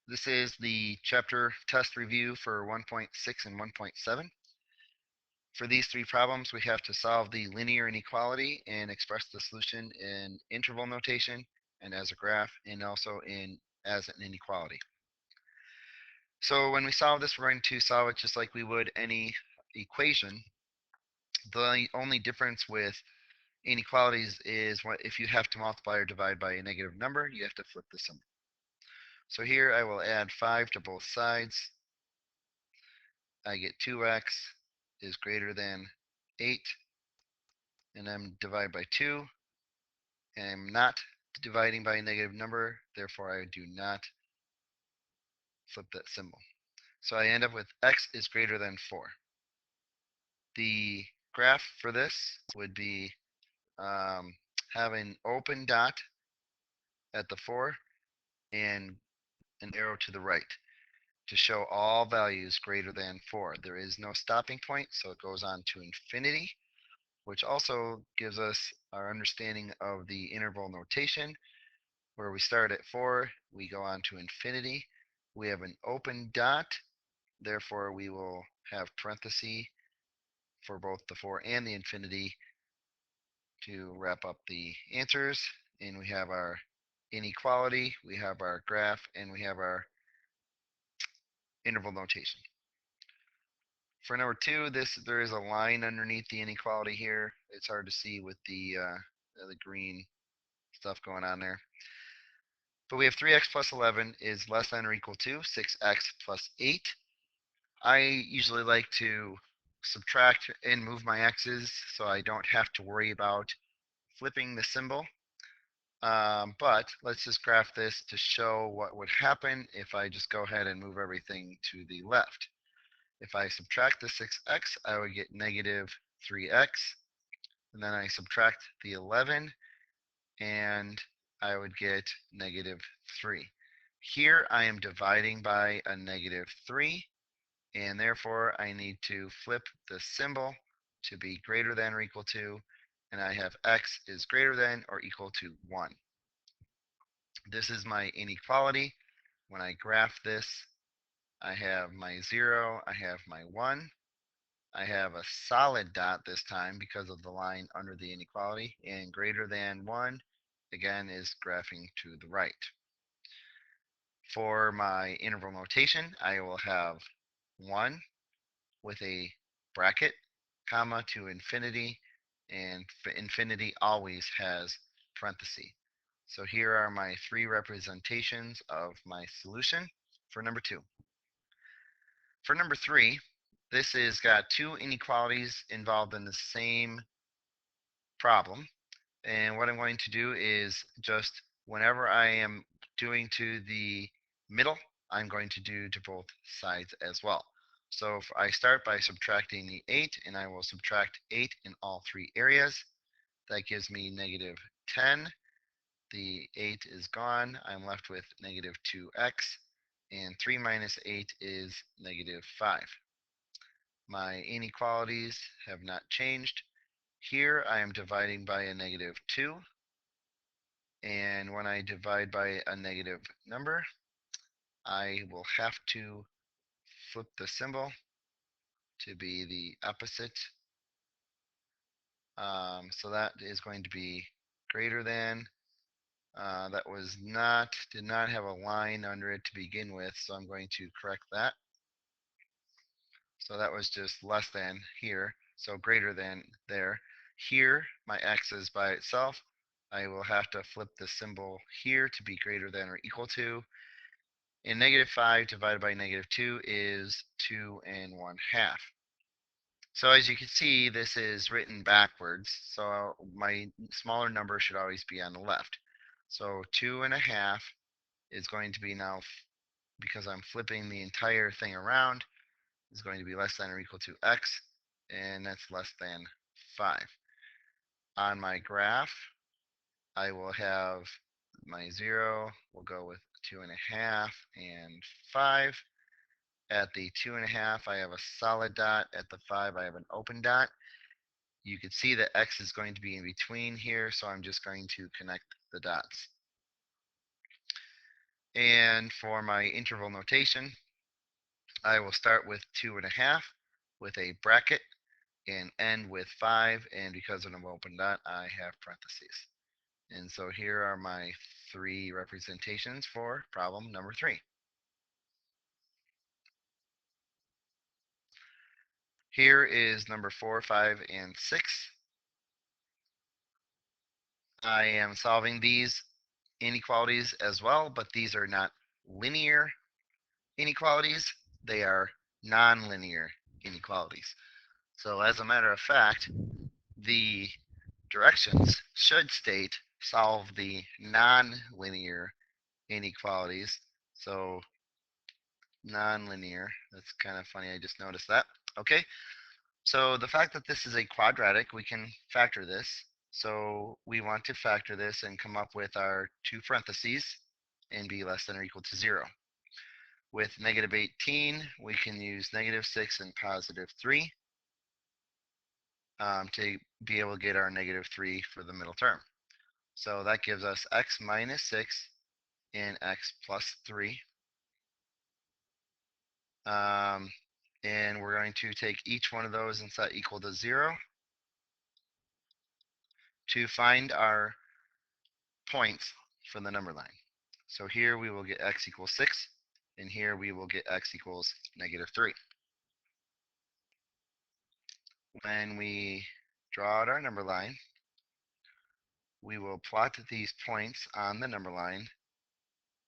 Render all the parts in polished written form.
This is the chapter test review for 1.6 and 1.7. For these three problems, we have to solve the linear inequality and express the solution in interval notation and as a graph and also as an inequality. So when we solve this, we're going to solve it just like we would any equation. The only difference with inequalities is if you have to multiply or divide by a negative number, you have to flip the symbol. So here I will add 5 to both sides. I get 2x is greater than 8, and I'm divided by 2, and I'm not dividing by a negative number, therefore I do not flip that symbol. So I end up with x is greater than 4. The graph for this would be have an open dot at the 4 and an arrow to the right to show all values greater than 4. There is no stopping point, so it goes on to infinity, which also gives us our understanding of the interval notation, where we start at 4, we go on to infinity. We have an open dot, therefore we will have parentheses for both the 4 and the infinity to wrap up the answers. And we have our inequality, we have our graph, and we have our interval notation. For number 2, there is a line underneath the inequality here. It's hard to see with the green stuff going on there. But we have 3x plus 11 is less than or equal to 6x plus 8. I usually like to subtract and move my x's so I don't have to worry about flipping the symbol. But let's just graph this to show what would happen if I just go ahead and move everything to the left. If I subtract the 6x, I would get negative 3x. And then I subtract the 11, and I would get negative 3. Here I am dividing by a negative 3, and therefore I need to flip the symbol to be greater than or equal to, and I have x is greater than or equal to 1. This is my inequality. When I graph this, I have my 0, I have my 1. I have a solid dot this time because of the line under the inequality, and greater than 1, again, is graphing to the right. For my interval notation, I will have 1 with a bracket, comma to infinity, and infinity always has parentheses. So here are my three representations of my solution for number 2. For number 3, this has got two inequalities involved in the same problem. And what I'm going to do is just whenever I am doing to the middle, I'm going to do to both sides as well. So if I start by subtracting the 8, and I will subtract 8 in all three areas. That gives me negative 10. The 8 is gone. I'm left with negative 2x, and 3 minus 8 is negative 5. My inequalities have not changed. Here I am dividing by a negative 2, and when I divide by a negative number, I will have to flip the symbol to be the opposite. So that is going to be greater than. That did not have a line under it to begin with, so I'm going to correct that. So that was just less than here, so greater than there. Here, my x is by itself. I will have to flip the symbol here to be greater than or equal to. And negative 5 divided by negative 2 is 2 1/2. So as you can see, this is written backwards. So my smaller number should always be on the left. So 2 1/2 is going to be now, because I'm flipping the entire thing around, is going to be less than or equal to x, and that's less than 5. On my graph, I will have my 0 will go with 2 1/2 and 5. At the 2 1/2, I have a solid dot. At the 5, I have an open dot. You can see that x is going to be in between here, so I'm just going to connect the dots. And for my interval notation, I will start with 2.5 with a bracket and end with 5. And because of an open dot, I have parentheses. And so here are my 3 representations for problem number 3. Here is number 4, 5, and 6. I am solving these inequalities as well, but these are not linear inequalities. They are nonlinear inequalities. So as a matter of fact, the directions should state solve the nonlinear inequalities. So nonlinear, that's kind of funny, I just noticed that. Okay, so the fact that this is a quadratic, we can factor this. So we want to factor this and come up with our 2 parentheses and be less than or equal to 0. With negative 18, we can use negative 6 and positive 3 to be able to get our negative 3 for the middle term. So that gives us x minus 6 and x plus 3. And we're going to take each one of those and set equal to 0 to find our points for the number line. So here we will get x equals 6, and here we will get x equals negative 3. When we draw out our number line, we will plot these points on the number line.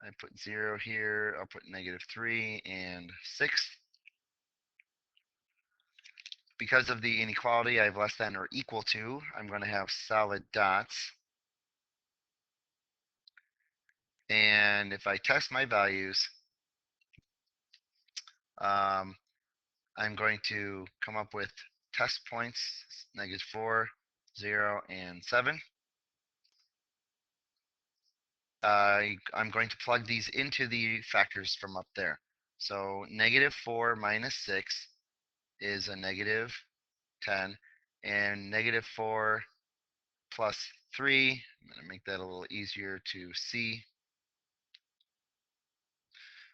I put 0 here, I'll put negative 3 and 6. Because of the inequality, I have less than or equal to. I'm going to have solid dots. And if I test my values, I'm going to come up with test points, negative 4, 0, and 7. I'm going to plug these into the factors from up there. So negative 4 minus 6 is a negative 10, and negative 4 plus 3, I'm going to make that a little easier to see.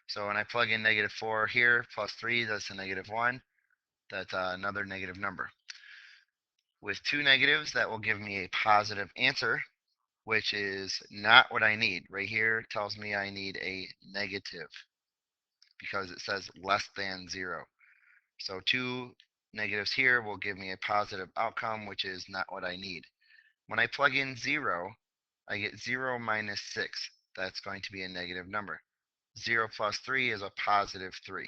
So when I plug in negative 4 here, plus 3, that's a negative 1. That's another negative number. With 2 negatives, that will give me a positive answer, which is not what I need. Right here it tells me I need a negative because it says less than 0. So 2 negatives here will give me a positive outcome, which is not what I need. When I plug in 0, I get 0 minus 6. That's going to be a negative number. 0 plus 3 is a positive 3.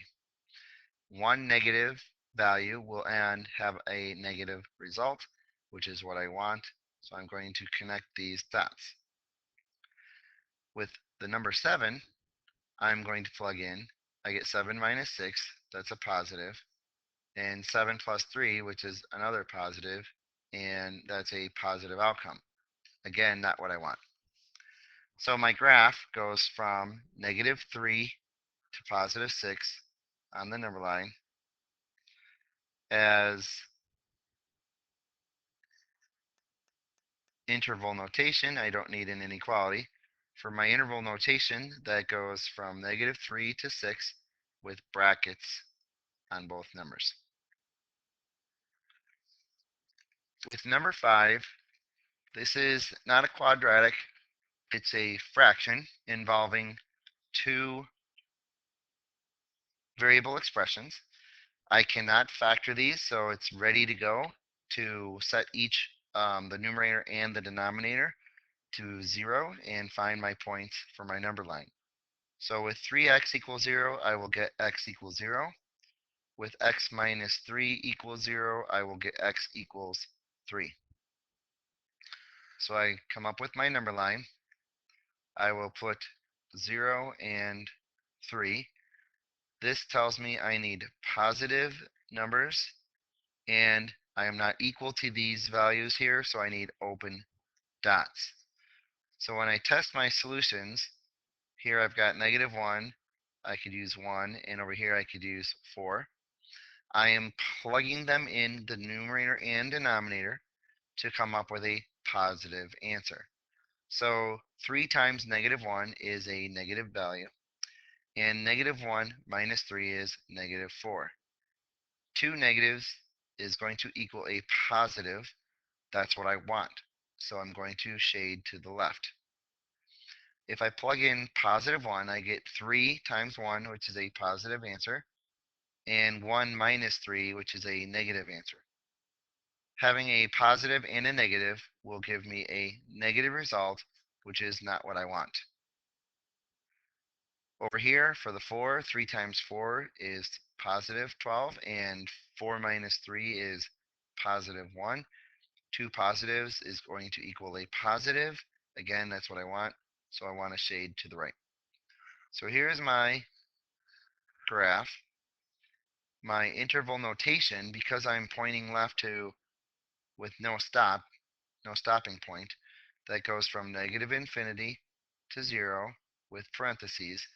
One negative value will have a negative result, which is what I want. So I'm going to connect these dots. With the number 7, I'm going to plug in. I get 7 minus 6, that's a positive, and 7 plus 3, which is another positive, and that's a positive outcome. Again, not what I want. So my graph goes from negative 3 to positive 6 on the number line as interval notation. I don't need an inequality. For my interval notation, that goes from negative 3 to 6 with brackets on both numbers. With number 5, this is not a quadratic, it's a fraction involving 2 variable expressions. I cannot factor these, so it's ready to go to set each the numerator and the denominator to 0 and find my points for my number line. So with 3x equals 0, I will get x equals 0. With x minus 3 equals 0, I will get x equals 3. So I come up with my number line. I will put 0 and 3. This tells me I need positive numbers, and I am not equal to these values here, so I need open dots. So when I test my solutions, here I've got negative 1, I could use 1, and over here I could use 4. I am plugging them in the numerator and denominator to come up with a positive answer. So 3 times -1 is a negative value, and -1 minus 3 is -4. Two negatives is going to equal a positive. That's what I want. So I'm going to shade to the left. If I plug in +1, I get 3 times 1, which is a positive answer, and 1 minus 3, which is a negative answer. Having a positive and a negative will give me a negative result, which is not what I want. Over here for the 4, 3 times 4 is positive 12, and 4 minus 3 is positive 1. Two positives is going to equal a positive. Again, that's what I want, so I want to shade to the right. So here's my graph. My interval notation, because I'm pointing left to with no stopping point, that goes from -infinity to 0 with parentheses.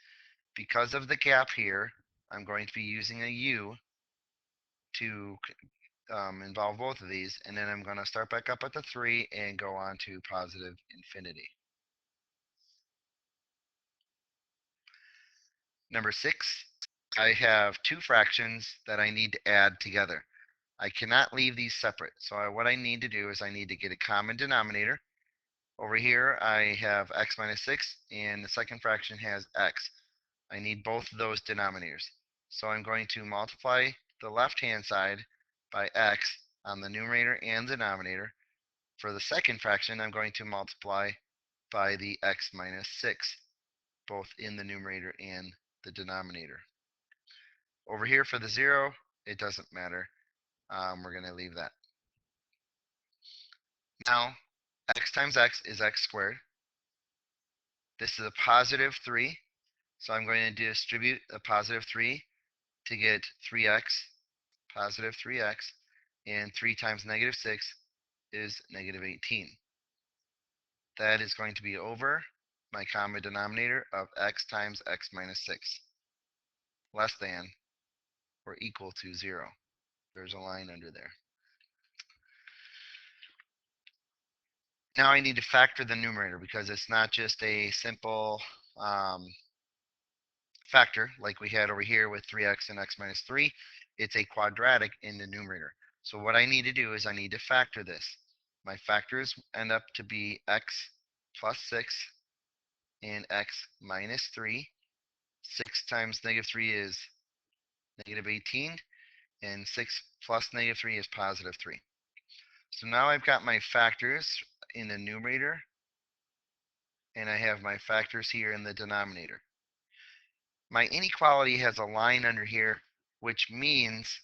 Because of the gap here, I'm going to be using a U to involve both of these, and then I'm going to start back up at the 3 and go on to positive infinity. Number 6, I have two fractions that I need to add together. I cannot leave these separate. So what I need to do is I need to get a common denominator. Over here I have x minus 6, and the second fraction has x. I need both of those denominators. So I'm going to multiply the left-hand side by x on the numerator and denominator. For the second fraction, I'm going to multiply by the x minus 6, both in the numerator and the denominator. Over here for the 0, it doesn't matter. We're going to leave that. Now, x times x is x squared. This is a positive 3, so I'm going to distribute a positive 3 to get 3x, positive 3x, and 3 times -6 is -18. That is going to be over my common denominator of x times x minus 6, less than or equal to 0. There's a line under there. Now I need to factor the numerator because it's not just a simple factor like we had over here with 3x and x minus 3. It's a quadratic in the numerator. So what I need to do is I need to factor this. My factors end up to be x plus 6 and x minus 3. 6 times -3 is -18, and 6 plus -3 is positive 3. So now I've got my factors in the numerator, and I have my factors here in the denominator. My inequality has a line under here, which means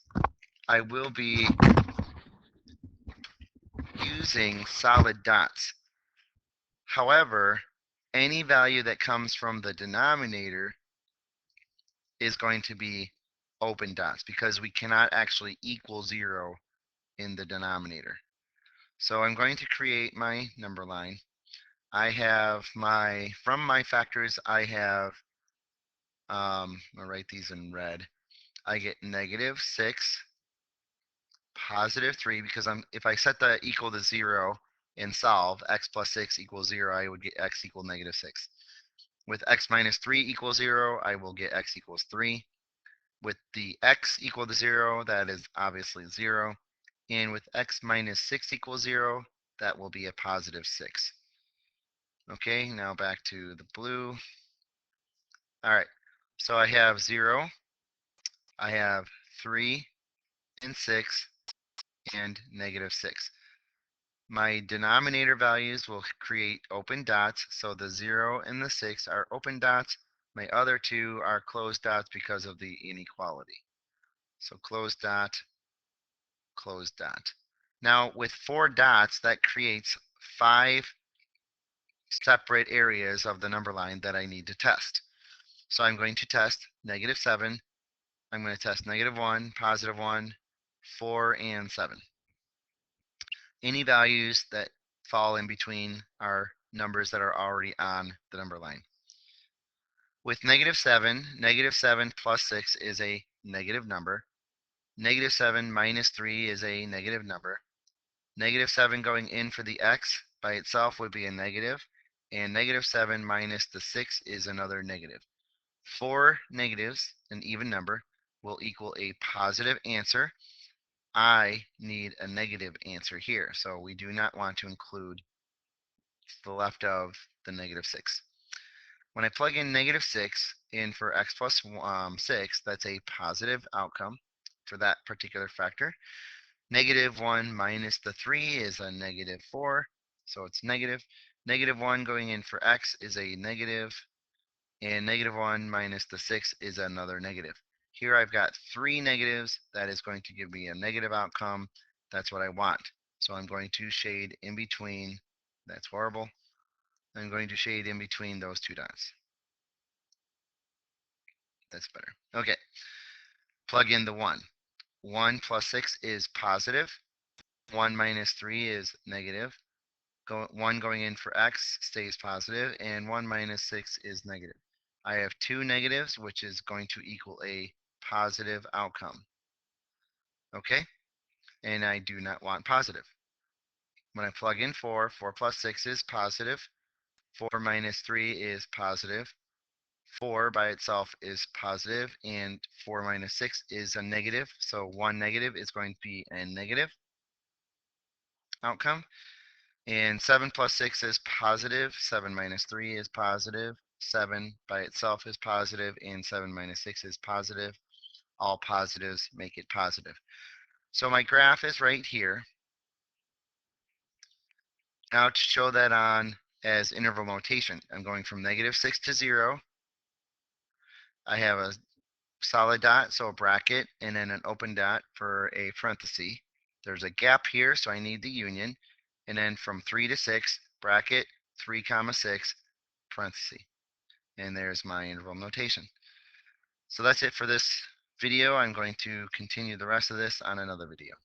I will be using solid dots. However, any value that comes from the denominator is going to be open dots because we cannot actually equal 0 in the denominator. So I'm going to create my number line. I have from my factors, I have, I'll write these in red. I get -6, positive 3, because if I set the equal to 0 and solve, x plus 6 equals 0, I would get x equal -6. With x minus 3 equals 0, I will get x equals 3. With the x equal to 0, that is obviously 0. And with x minus 6 equals 0, that will be a positive 6. Okay, now back to the blue. All right, so I have 0, I have 3 and 6, and -6. My denominator values will create open dots, so the 0 and the 6 are open dots. My other two are closed dots because of the inequality. So closed dot, closed dot. Now with 4 dots, that creates 5 separate areas of the number line that I need to test. So I'm going to test -7, I'm going to test -1, +1, 4, and 7. Any values that fall in between are numbers that are already on the number line. With -7 plus 6 is a negative number. -7 minus 3 is a negative number. -7 going in for the x by itself would be a negative, and -7 minus the 6 is another negative. 4 negatives, an even number, will equal a positive answer. I need a negative answer here, so we do not want to include the left of the -6. When I plug in -6 in for x plus 6, that's a positive outcome for that particular factor. -1 minus the 3 is a -4, so it's negative. -1 going in for x is a negative, and -1 minus the 6 is another negative. Here I've got 3 negatives. That is going to give me a negative outcome. That's what I want. So I'm going to shade in between. That's horrible. I'm going to shade in between those two dots. That's better. Okay, plug in the 1. 1 plus 6 is positive. 1 minus 3 is negative. 1 going in for x stays positive, and 1 minus 6 is negative. I have 2 negatives, which is going to equal a positive outcome. Okay, and I do not want positive. When I plug in 4, 4 plus 6 is positive. 4 minus 3 is positive. 4 by itself is positive, and 4 minus 6 is a negative. So 1 negative is going to be a negative outcome. And 7 plus 6 is positive. 7 minus 3 is positive. 7 by itself is positive, and 7 minus 6 is positive. All positives make it positive. So my graph is right here. Now to show that on as interval notation, I'm going from -6 to 0. I have a solid dot, so a bracket, and then an open dot for a parenthesis. There's a gap here, so I need the union. And then from 3 to 6, bracket, 3 comma 6, parenthesis. And there's my interval notation. So that's it for this video. I'm going to continue the rest of this on another video.